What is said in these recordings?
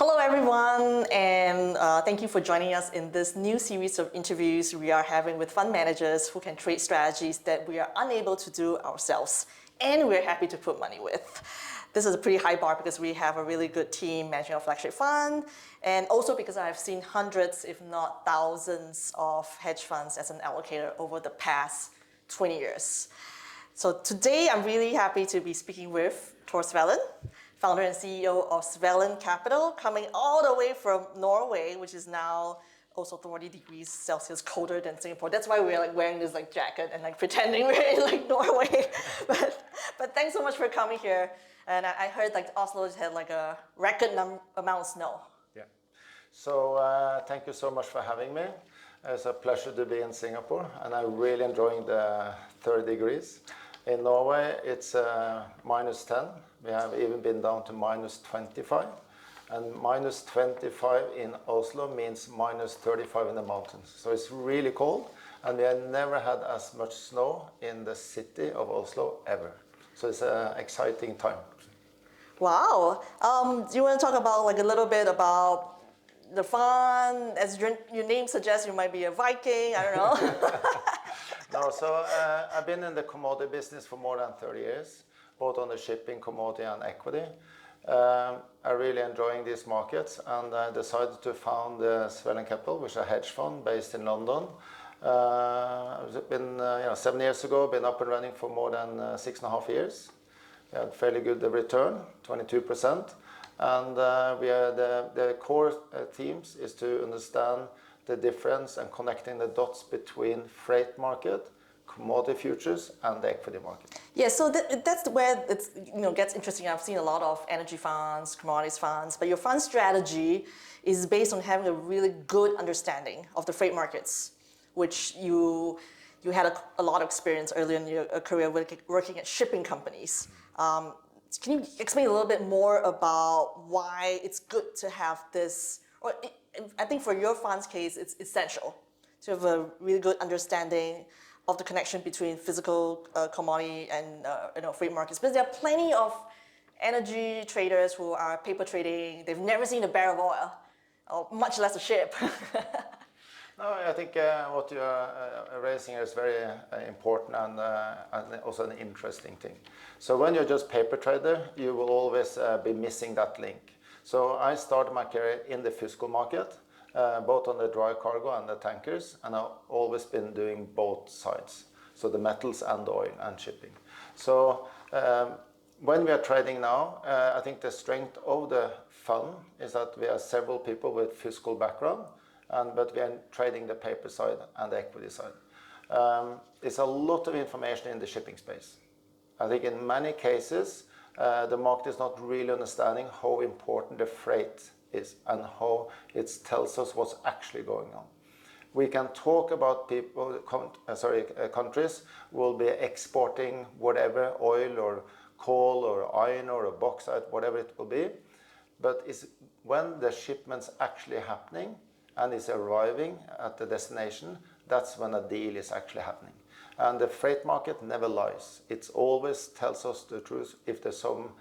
Hello everyone, and thank you for joining us in this new series of interviews we are having with fund managers who can trade strategies that we are unable to do ourselves, and we're happy to put money with. This is a pretty high bar because we have a really good team managing our flagship fund, and also because I've seen hundreds, if not thousands, of hedge funds as an allocator over the past 20 years. So today I'm really happy to be speaking with Tor Svelland, founder and CEO of Svelland Capital, coming all the way from Norway, which is now also 40 degrees Celsius colder than Singapore. That's why we're wearing this jacket and pretending we're in Norway. but thanks so much for coming here. And I heard Oslo had a record amount of snow. Yeah. So thank you so much for having me. It's a pleasure to be in Singapore, and I'm really enjoying the 30 degrees. In Norway, it's -10. We have even been down to -25. And -25 in Oslo means -35 in the mountains. So it's really cold, and we have never had as much snow in the city of Oslo ever. So it's an exciting time. Wow. Do you want to talk about a little bit about the fund? As your name suggests, you might be a Viking, I don't know. No, so I've been in the commodity business for more than 30 years, both on the shipping, commodity, and equity. I'm really enjoying these markets, and I decided to found Svelland Capital, which is a hedge fund based in London. It's been 7 years ago, been up and running for more than 6.5 years. We had fairly good return, 22%. And the core themes is to understand the difference and connecting the dots between freight market, commodity futures, and the equity market. Yeah, so that's where it gets interesting. I've seen a lot of energy funds, commodities funds, but your fund strategy is based on having a really good understanding of the freight markets, which you had a lot of experience earlier in your career working at shipping companies. Can you explain a little bit more about why it's good to have this, or I think for your fund's case, it's essential to have a really good understanding of the connection between physical commodity and freight markets. Because there are plenty of energy traders who are paper trading. They've never seen a barrel of oil, or much less a ship. No, I think what you are raising is very important and also an interesting thing. So when you're just paper trader, you will always be missing that link. So I started my career in the physical market, both on the dry cargo and the tankers, and I've always been doing both sides, so the metals and the oil and shipping. So when we are trading now, I think the strength of the fund is that we have several people with physical background, but we are trading the paper side and the equity side. It's a lot of information in the shipping space. I think in many cases, the market is not really understanding how important the freight is and how it tells us what's actually going on. We can talk about countries will be exporting whatever, oil or coal or iron or bauxite, whatever it will be. But it's when the shipment's actually happening and is arriving at the destination, that's when a deal is actually happening. And the freight market never lies. It always tells us the truth if there's some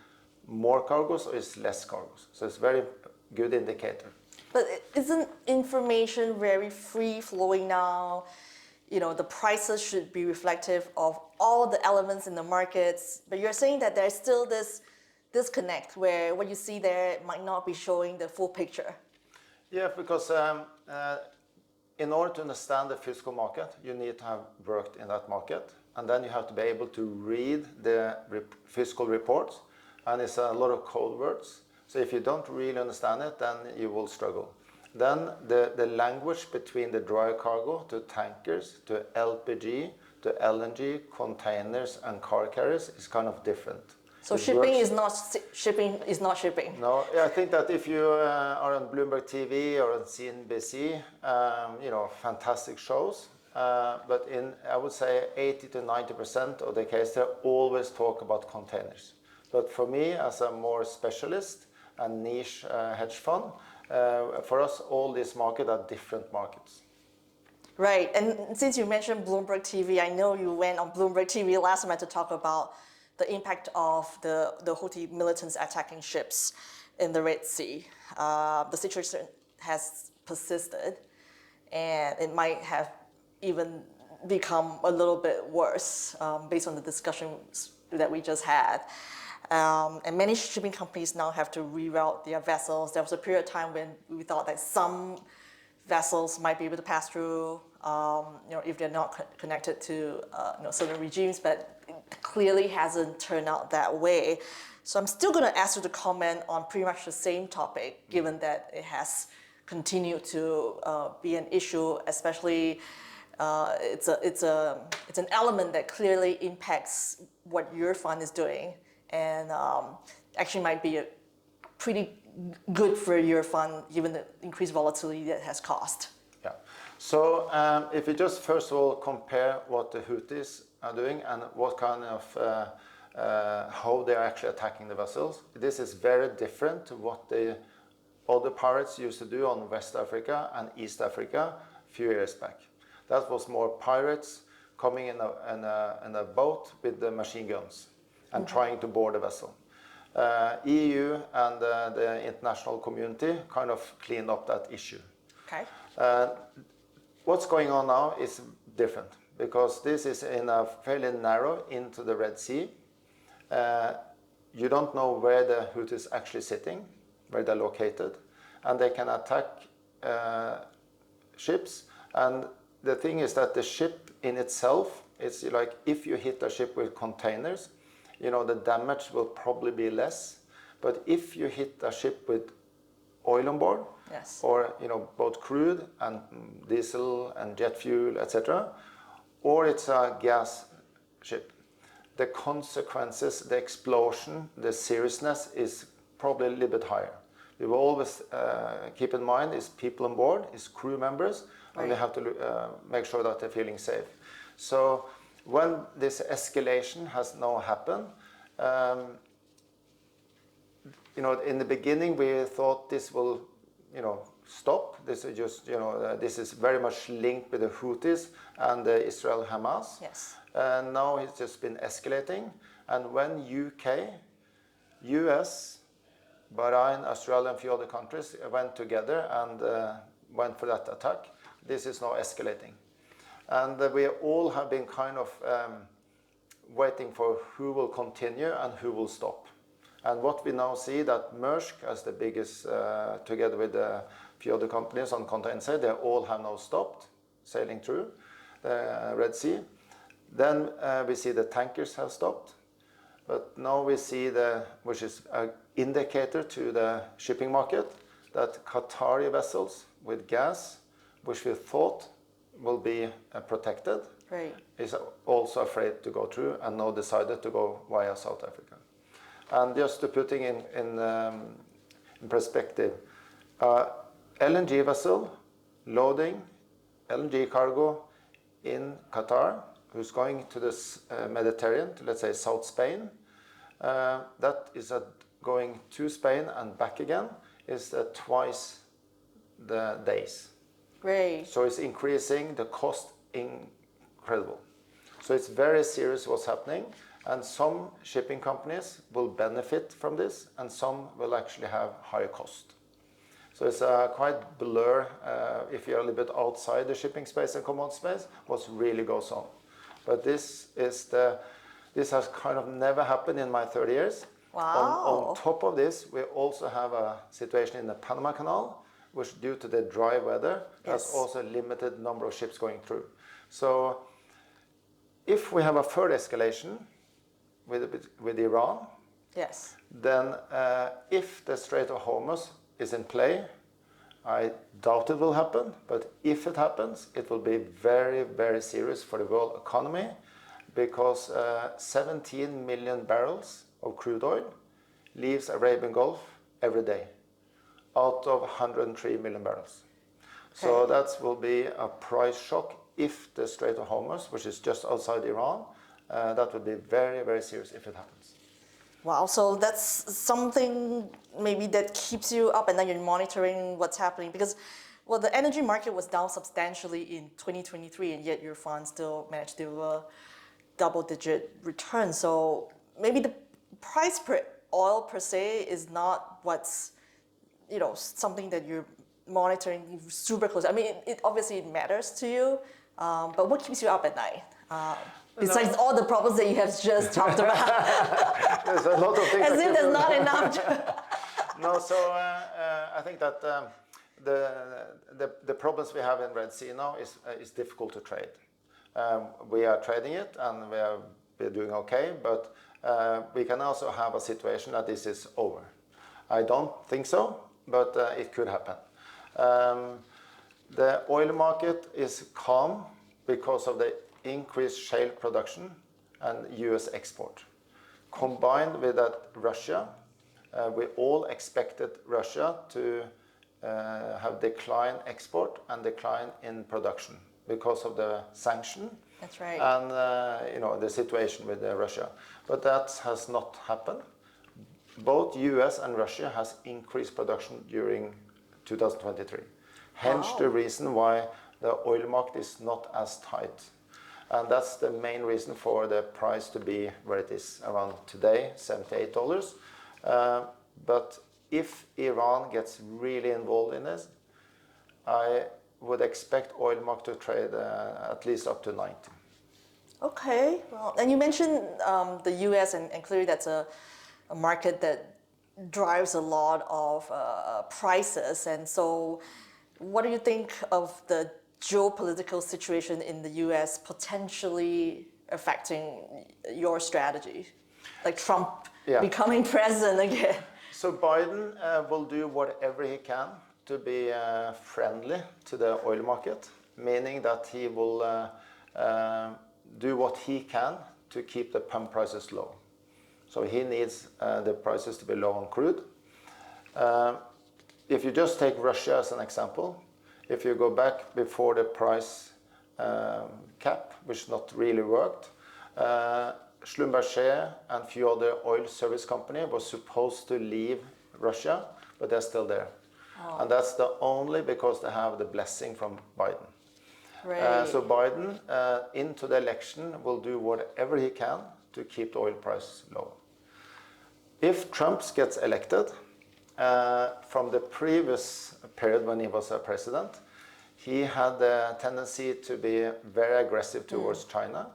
more cargoes or it's less cargoes. So it's a very good indicator. But isn't information very free-flowing now? The prices should be reflective of all the elements in the markets. But you're saying that there's still this disconnect where what you see there might not be showing the full picture. Yeah, because in order to understand the physical market, you need to have worked in that market. And then you have to be able to read the physical reports. And it's a lot of code words. So if you don't really understand it, then you will struggle. Then the language between the dry cargo to tankers, to LPG, to LNG, containers, and car carriers is kind of different. So shipping is not shipping. No, I think that if you are on Bloomberg TV or on CNBC, fantastic shows. But I would say 80 to 90% of the case, they always talk about containers. But for me, as a more specialist and niche hedge fund, for us, all these markets are different markets. Right, and since you mentioned Bloomberg TV, I know you went on Bloomberg TV last night to talk about the impact of the Houthi militants attacking ships. in the Red Sea. The situation has persisted, and it might have even become a little bit worse based on the discussions that we just had. And many shipping companies now have to reroute their vessels. There was a period of time when we thought that some vessels might be able to pass through, if they're not connected to certain regimes, but it clearly hasn't turned out that way. So I'm still going to ask you to comment on pretty much the same topic, given that it has continued to be an issue, especially it's an element that clearly impacts what your fund is doing, and actually might be pretty good for your fund, given the increased volatility that has caused. Yeah. So if you just first of all compare what the Houthis are doing and what kind of how they are actually attacking the vessels, this is very different to what the other pirates used to do on West Africa and East Africa a few years back. That was more pirates coming in a boat with the machine guns and trying to board a vessel. EU and the international community kind of cleaned up that issue. Okay. What's going on now is different, because this is in a fairly narrow into the Red Sea. You don't know where the Houthis are actually sitting, where they're located, and they can attack ships. And the thing is that the ship in itself, it's like if you hit a ship with containers, the damage will probably be less. But if you hit a ship with oil on board, yes, or both crude and diesel and jet fuel, etc., or it's a gas ship, the consequences, the explosion, the seriousness is probably a little bit higher. We will always keep in mind is people on board, is crew members, and they have to make sure that they're feeling safe. So when this escalation has now happened, in the beginning we thought this will, stop. This is just, this is very much linked with the Houthis and the Israel-Hamas. Yes. And now it's just been escalating. And when UK, US, Bahrain, Australia, and a few other countries went together and went for that attack, this is now escalating. And we all have been kind of waiting for who will continue and who will stop. And what we now see that Maersk, as the biggest, together with a few other companies on container side, they all have now stopped sailing through the Red Sea. Then we see the tankers have stopped. But now we see which is an indicator to the shipping market, that Qatari vessels with gas, which we thought will be protected, right, is also afraid to go through and now decided to go via South Africa. And just to putting in perspective, LNG vessel loading LNG cargo in Qatar, who's going to the Mediterranean, to let's say South Spain, that is going to Spain and back again, is twice the days. Great. So it's increasing the cost incredible. So it's very serious what's happening, and some shipping companies will benefit from this, and some will actually have higher cost. So it's quite blur if you're a little bit outside the shipping space and commodity space, what really goes on. But this has kind of never happened in my 30 years. Wow. On top of this, we also have a situation in the Panama Canal, which due to the dry weather, has also a limited number of ships going through. So if we have a further escalation with Iran, yes, then if the Strait of Hormuz is in play, I doubt it will happen, but if it happens, it will be very, very serious for the world economy, because 17 million barrels of crude oil leaves Arabian Gulf every day, out of 103 million barrels. So that will be a price shock if the Strait of Hormuz, which is just outside Iran, that would be very, very serious if it happens. Wow, so that's something maybe that keeps you up and then you're monitoring what's happening, because, well, the energy market was down substantially in 2023, and yet your fund still managed to double-digit return. So maybe the price per oil per se is not what's, something that you're monitoring super close. I mean, it obviously matters to you, but what keeps you up at night? Besides all the problems that you have just talked about. There's a lot of things. As if there's not enough. No, so I think that the problems we have in Red Sea now is difficult to trade. We are trading it and we're doing okay, but we can also have a situation that this is over. I don't think so, but it could happen. The oil market is calm because of the increased shale production and US export. Combined with that, Russia, we all expected Russia to have decline export and decline in production because of the sanction. That's right. And the situation with Russia. But that has not happened. Both US and Russia has increased production during 2023. Hence the reason why the oil market is not as tight. And that's the main reason for the price to be where it is around today, $78. But if Iran gets really involved in this, I would expect oil market to trade at least up to 90. Okay, well, and you mentioned the US, and clearly that's a market that drives a lot of prices. And so what do you think of the geopolitical situation in the US potentially affecting your strategy? Like Trump becoming president again. So Biden will do whatever he can to be friendly to the oil market, meaning that he will do what he can to keep the pump prices low. So he needs the prices to be low on crude. If you just take Russia as an example, if you go back before the price cap, which not really worked, Schlumberger and a few other oil service companies were supposed to leave Russia, but they're still there. And that's the only because they have the blessing from Biden. Right. So Biden, into the election, will do whatever he can to keep the oil price low. If Trump gets elected, from the previous period when he was a president, he had the tendency to be very aggressive towards China,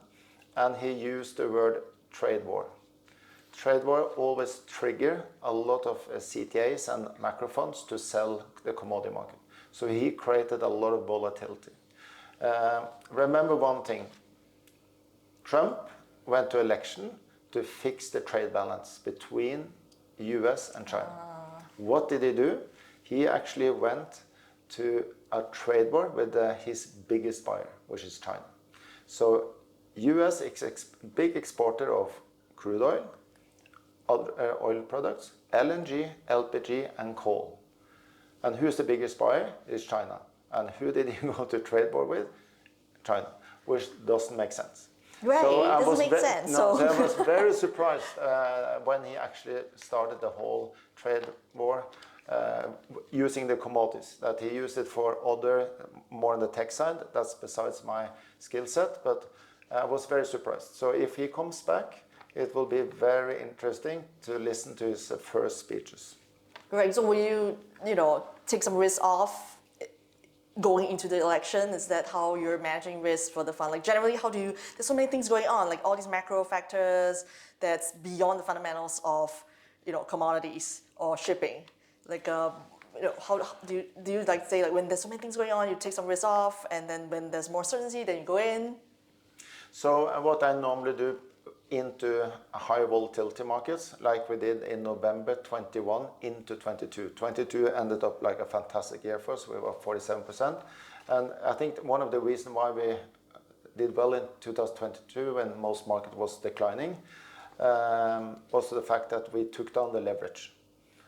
and he used the word trade war. Trade war always trigger a lot of CTAs and macro funds to sell the commodity market. So he created a lot of volatility. Remember one thing, Trump went to election to fix the trade balance between US and China. What did he do? He actually went to a trade war with his biggest buyer, which is China. So US is a big exporter of crude oil, other oil products, LNG, LPG, and coal. And who's the biggest buyer? It's China. And who did he go to trade war with? China, which doesn't make sense. Right, so it doesn't make sense. No, so I was very surprised when he actually started the whole trade war using the commodities, that he used it for other, more on the tech side. That's besides my skill set, but I was very surprised. So if he comes back, it will be very interesting to listen to his first speeches. Right, so will you, take some risk off going into the election? Is that how you're managing risk for the fund? Like generally, there's so many things going on, like all these macro factors that's beyond the fundamentals of, commodities or shipping. Like, how do you like say, like when there's so many things going on, you take some risk off, and then when there's more certainty, then you go in? So what I normally do into high volatility markets, like we did in November 21 into 22. 22 ended up like a fantastic year for us. We were 47%. And I think one of the reasons why we did well in 2022 when most market was declining was the fact that we took down the leverage.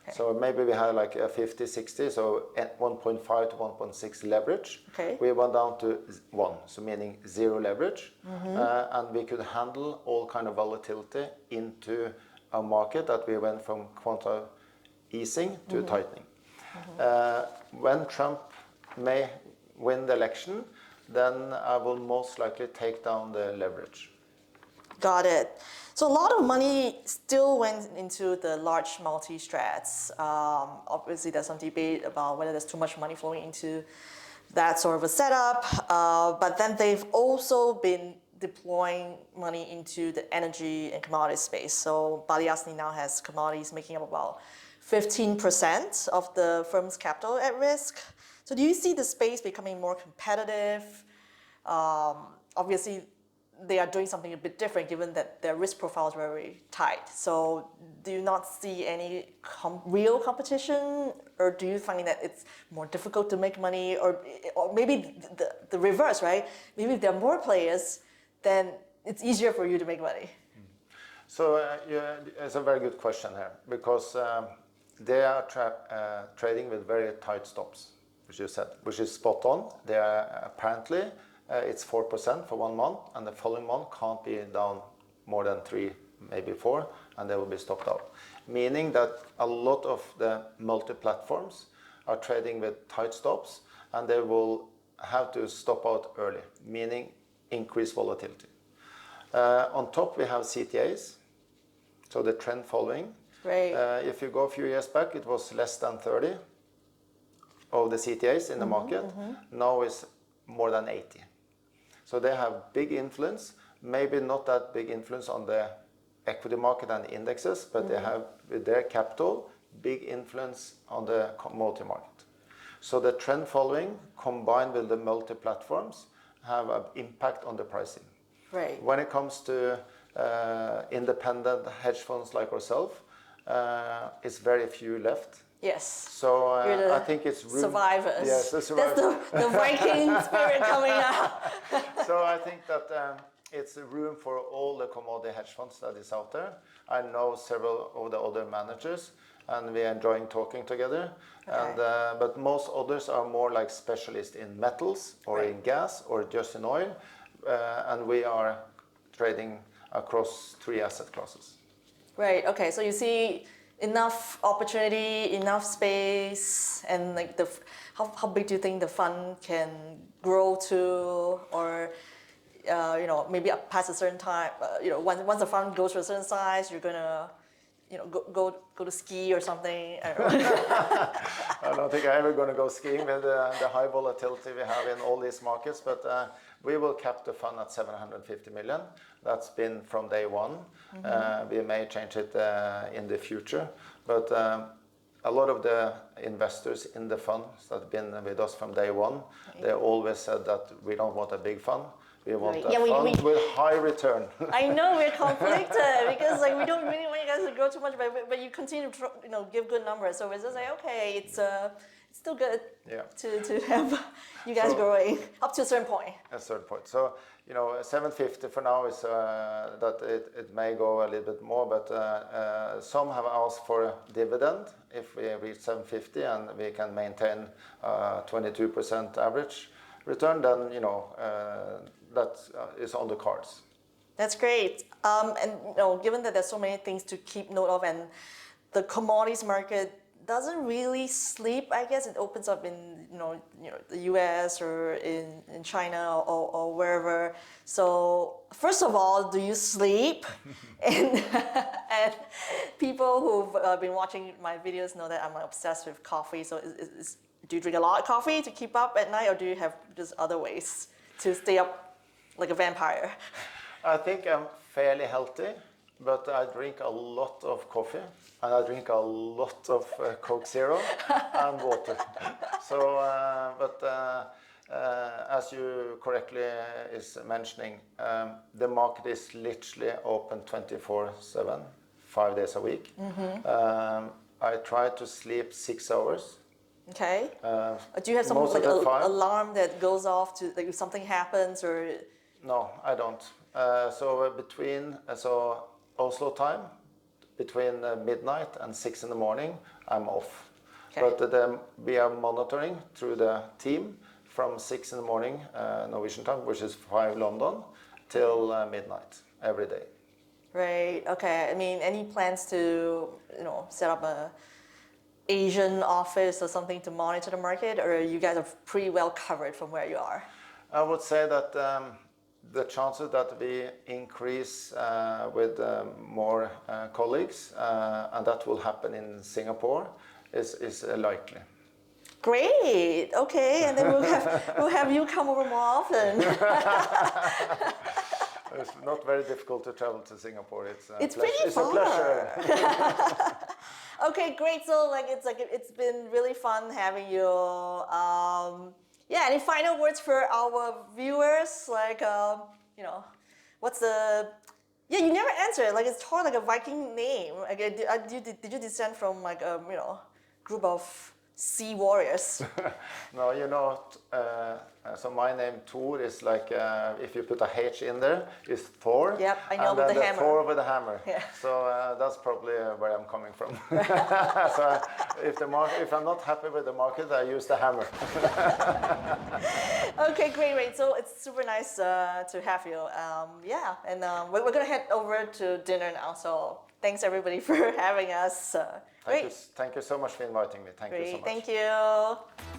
Okay. So maybe we had like a 50, 60, so at 1.5 to 1.6 leverage. Okay. We went down to 1, so meaning zero leverage. And we could handle all kind of volatility into a market that we went from quantitative easing to tightening. When Trump may win the election, then I will most likely take down the leverage. Got it. So a lot of money still went into the large multi-strats. Obviously, there's some debate about whether there's too much money flowing into that sort of a setup. But then they've also been deploying money into the energy and commodities space. So Baliasni now has commodities making up about 15% of the firm's capital at risk. So do you see the space becoming more competitive? Obviously, they are doing something a bit different given that their risk profile is very tight. So do you not see any real competition, or do you find that it's more difficult to make money, or maybe the reverse, right? Maybe if there are more players, then it's easier for you to make money. So yeah, it's a very good question here, because they are trading with very tight stops, which you said, which is spot on. They are apparently it's 4% for 1 month, and the following month can't be down more than 3, maybe 4, and they will be stopped out. Meaning that a lot of the multi-platforms are trading with tight stops, and they will have to stop out early, meaning increased volatility. On top, we have CTAs, so the trend following. Right. If you go a few years back, it was less than 30 of the CTAs in the market. Now it's more than 80. So they have big influence, maybe not that big influence on the equity market and indexes, but they have, with their capital, big influence on the commodity market. So the trend following, combined with the multi-platforms, have an impact on the pricing. Right. When it comes to independent hedge funds like ourselves, it's very few left. Yes. So I think it's room. Survivors. Yes, the survivors. That's the Viking spirit coming out. So I think that it's room for all the commodity hedge funds that is out there. I know several of the other managers, and we are enjoying talking together. Okay. And but most others are more like specialists in metals or in gas or just in oil, and we are trading across 3 asset classes. Right. Okay. So you see enough opportunity, enough space, and like how big do you think the fund can grow to, or maybe past a certain time, once the fund goes to a certain size, you're gonna go to ski or something. I don't know. I don't think I'm ever going to go skiing with the high volatility we have in all these markets, but we will cap the fund at 750 million. That's been from day one. We may change it in the future, but a lot of the investors in the funds that have been with us from day one, they always said that we don't want a big fund. We want a fund with high return. I know we're conflicted because we don't really want you guys to grow too much, but you continue to give good numbers. So it's just like, okay, it's still good to have you guys growing up to a certain point. A certain point. So 750 for now is that it may go a little bit more, but some have asked for a dividend if we reach 750 and we can maintain 22% average return, then that is on the cards. That's great. And given that there's so many things to keep note of, and the commodities market doesn't really sleep, I guess it opens up in the US or in China or wherever. So first of all, do you sleep? and people who've been watching my videos know that I'm obsessed with coffee. So do you drink a lot of coffee to keep up at night, or do you have just other ways to stay up like a vampire? I think I'm fairly healthy, but I drink a lot of coffee and I drink a lot of Coke Zero and water. So, as you correctly is mentioning, the market is literally open 24/7, 5 days a week. I try to sleep 6 hours. Okay. Do you have some like alarm that goes off to like if something happens or? No, I don't. So between Oslo time, between midnight and 6 in the morning, I'm off. Okay. But we are monitoring through the team from 6 in the morning Norwegian time, which is 5 London, till midnight every day. Right. Okay. I mean, any plans to set up a Asian office or something to monitor the market, or you guys are pretty well covered from where you are? I would say that the chances that we increase with more colleagues, and that will happen in Singapore, is likely. Great. Okay, and then we'll have you come over more often. It's not very difficult to travel to Singapore. It's pretty it's a far. pleasure. Okay, great. So it's been really fun having you. Yeah. Any final words for our viewers? What's the? Yeah, you never answered. Like it's Tor, like a Viking name. Like, did you descend from like group of sea warriors? No, so my name Tor is like if you put a H in there, is Thor. Yep, I know, and with then the hammer. Thor with a hammer. Yeah. So that's probably where I'm coming from. So if I'm not happy with the market, I use the hammer. Okay, great. So it's super nice to have you. Yeah, and we're gonna head over to dinner now. So thanks everybody for having us. Thank you so much for inviting me. Thank you so much. Thank you.